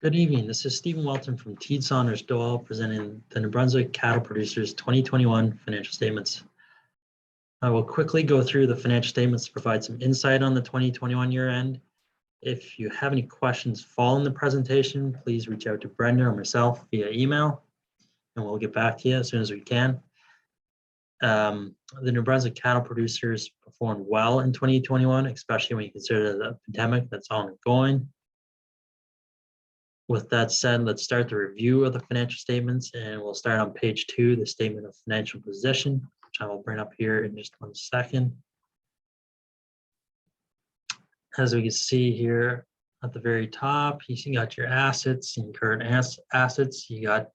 Good evening. This is Stephen Welton from Teed Saunders Doyle presenting the New Brunswick Cattle Producers 2021 financial statements. I will quickly go through the financial statements to provide some insight on the 2021 year end. If you have any questions following the presentation, please reach out to Brenda or myself via email, and we'll get back to you as soon as we can. The New Brunswick Cattle Producers performed well in 2021, especially when you consider the pandemic that's ongoing. With that said, let's start the review of the financial statements, and we'll start on page 2, the statement of financial position, which I will bring up here in just 1 second. As we can see here at the very top, you got your assets and current assets. You're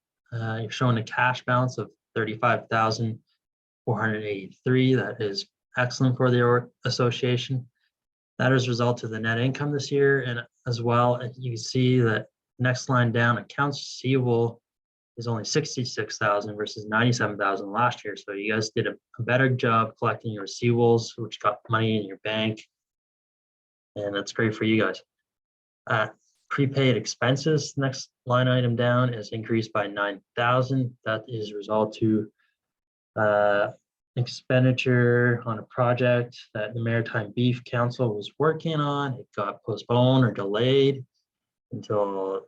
showing a cash balance of $35,483. That is excellent for the association. That is a result of the net income this year, and as well, you can see that next line down, accounts receivable is only $66,000 versus $97,000 last year. So you guys did a better job collecting your receivables, which got money in your bank, and that's great for you guys. Prepaid expenses, next line item down, is increased by $9,000. That is a result to expenditure on a project that the Maritime Beef Council was working on. It got postponed or delayed until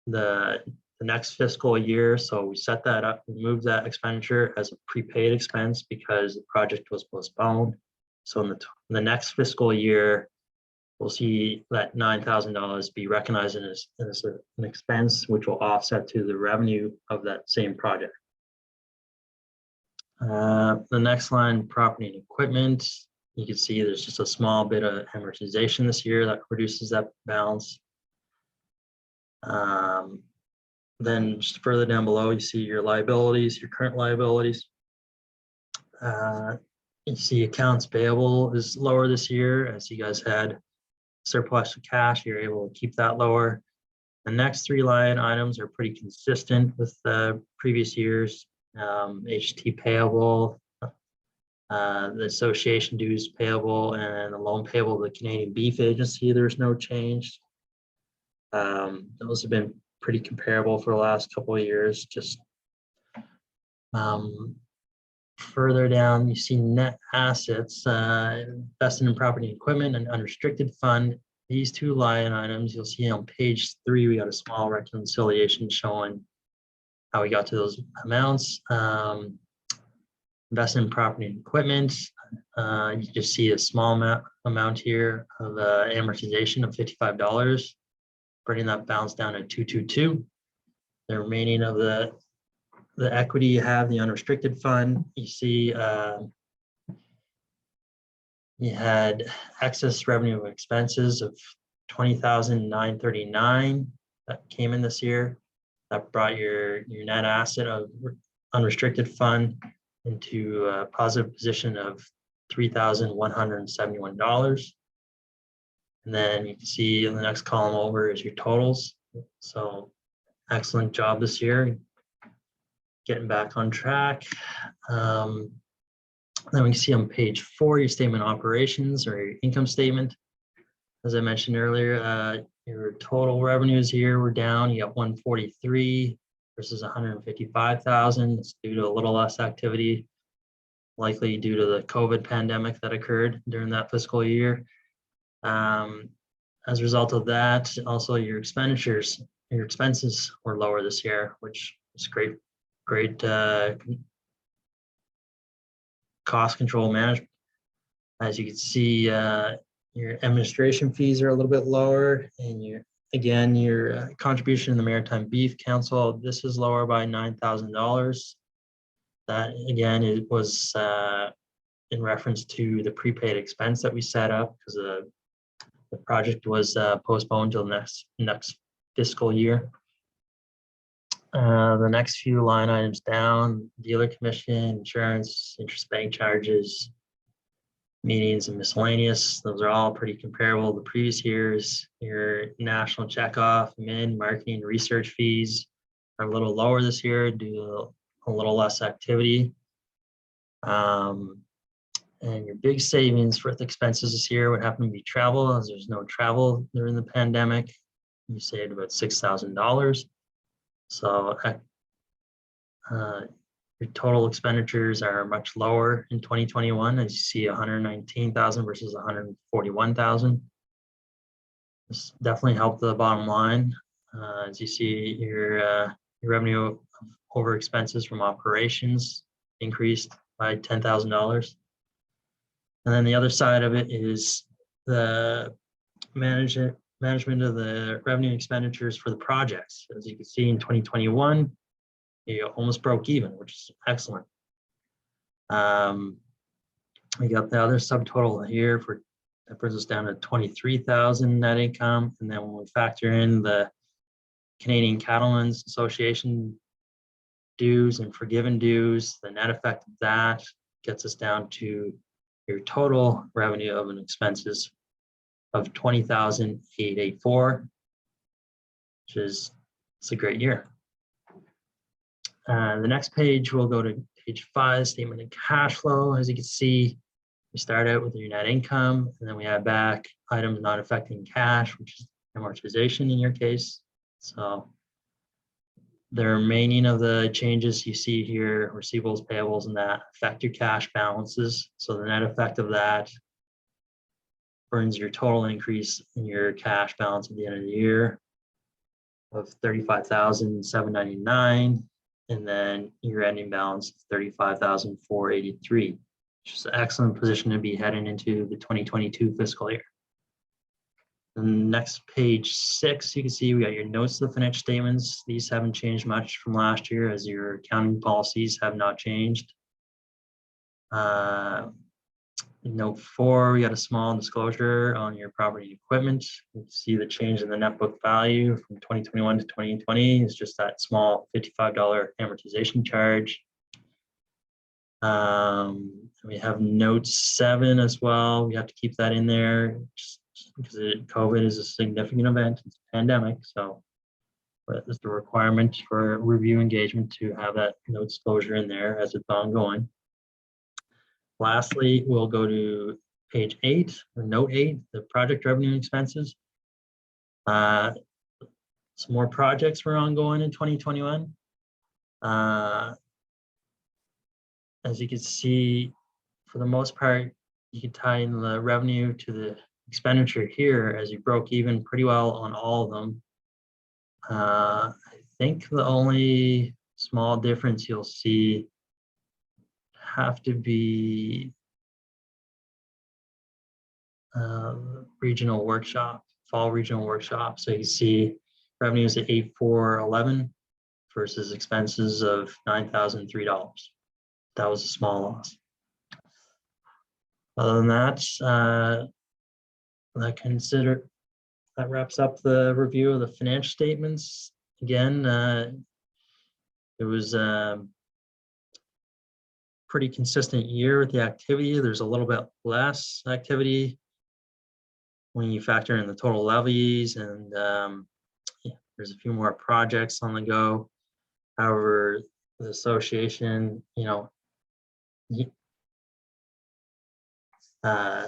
the next fiscal year. So we set that up, we moved that expenditure as a prepaid expense because the project was postponed. So in the next fiscal year, we'll see that $9,000 be recognized as an expense, which will offset to the revenue of that same project. The next line, property and equipment, you can see there's just a small bit of amortization this year that reduces that balance. Then just further down below, you see your liabilities, your current liabilities. You see accounts payable is lower this year as you guys had surplus of cash. You're able to keep that lower. The next 3 line items are pretty consistent with the previous years. HT payable, the association dues payable, and the loan payable to the Canadian Beef Agency, there's no change. Those have been pretty comparable for the last couple of years. Just further down, you see net assets, invested in property and equipment and unrestricted fund. These 2 line items, you'll see on page 3, we got a small reconciliation showing how we got to those amounts. Invested in property and equipment, you just see a small amount here of amortization of $55. Bringing that balance down to 222. The remaining of the equity you have, the unrestricted fund, you see you had excess revenue expenses of $20,939 that came in this year. That brought your net asset of unrestricted fund into a positive position of $3,171. And then you can see in the next column over is your totals. So excellent job this year, getting back on track. Then we can see on page 4 your statement of operations or your income statement. As I mentioned earlier, your total revenues here were down. You got 143 versus 155,000. It's due to a little less activity, likely due to the COVID pandemic that occurred during that fiscal year. As a result of that, also your expenses were lower this year, which is great cost control management. As you can see, your administration fees are a little bit lower, and your contribution to the Maritime Beef Council, this is lower by $9,000. That again, it was in reference to the prepaid expense that we set up because the project was postponed till next fiscal year. The next few line items down, dealer commission, insurance, interest, bank charges, meetings, and miscellaneous. Those are all pretty comparable to previous years. Your national checkoff, marketing, research fees are a little lower this year due to a little less activity. And your big savings for the expenses this year would happen to be travel, as there's no travel during the pandemic. you saved about $6,000. So your total expenditures are much lower in 2021, as you see 119,000 versus 141,000. This definitely helped the bottom line. As you see, your revenue over expenses from operations increased by $10,000. And then the other side of it is the management of the revenue expenditures for the projects. As you can see in 2021, you almost broke even, which is excellent. We got the other subtotal here for that brings us down to 23,000 net income. And then when we factor in the Canadian Cattlemen's Association dues and forgiven dues, the net effect of that gets us down to your total revenue of an expenses of 20,884, which is, it's a great year. The next page, we'll go to page 5, statement of cash flow. As you can see, we start out with your net income, and then we add back items not affecting cash, which is amortization in your case. So the remaining of the changes you see here, receivables, payables, and that affect your cash balances. So the net effect of that brings your total increase in your cash balance at the end of the year of 35,799, and then your ending balance of 35,483, which is an excellent position to be heading into the 2022 fiscal year. The next page 6, you can see we got your notes of the financial statements. These haven't changed much from last year, as your accounting policies have not changed. In note 4, we got a small disclosure on your property and equipment. You can see the change in the net book value from 2021 to 2020 is just that small $55 amortization charge. We have note 7 as well. We have to keep that in there just because COVID is a significant event. It's a pandemic, so it's the requirement for review engagement to have that note disclosure in there as it's ongoing. Lastly, we'll go to page 8, or note 8, the project revenue and expenses. Some more projects were ongoing in 2021. As you can see, for the most part, you can tie in the revenue to the expenditure here, as you broke even pretty well on all of them. I think the only small difference you'll see have to be regional workshop, fall regional workshop. So you see revenues at 8,411 versus expenses of $9,003. That was a small loss. Other than that, that wraps up the review of the financial statements. Again, it was pretty consistent year with the activity. There's a little bit less activity when you factor in the total levies, and yeah, there's a few more projects on the go. However, the association,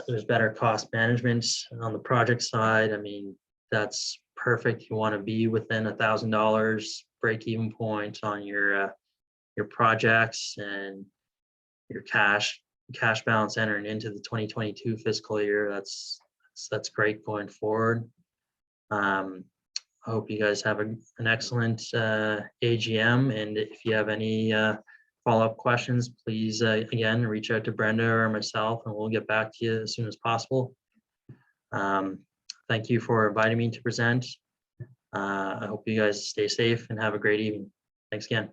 there's better cost management on the project side. I mean, that's perfect. You want to be within $1,000 break-even point on your projects, and your cash balance entering into the 2022 fiscal year. That's great going forward. I hope you guys have an excellent AGM, and if you have any follow-up questions, please again reach out to Brenda or myself, and we'll get back to you as soon as possible. Thank you for inviting me to present. I hope you guys stay safe and have a great evening. Thanks again.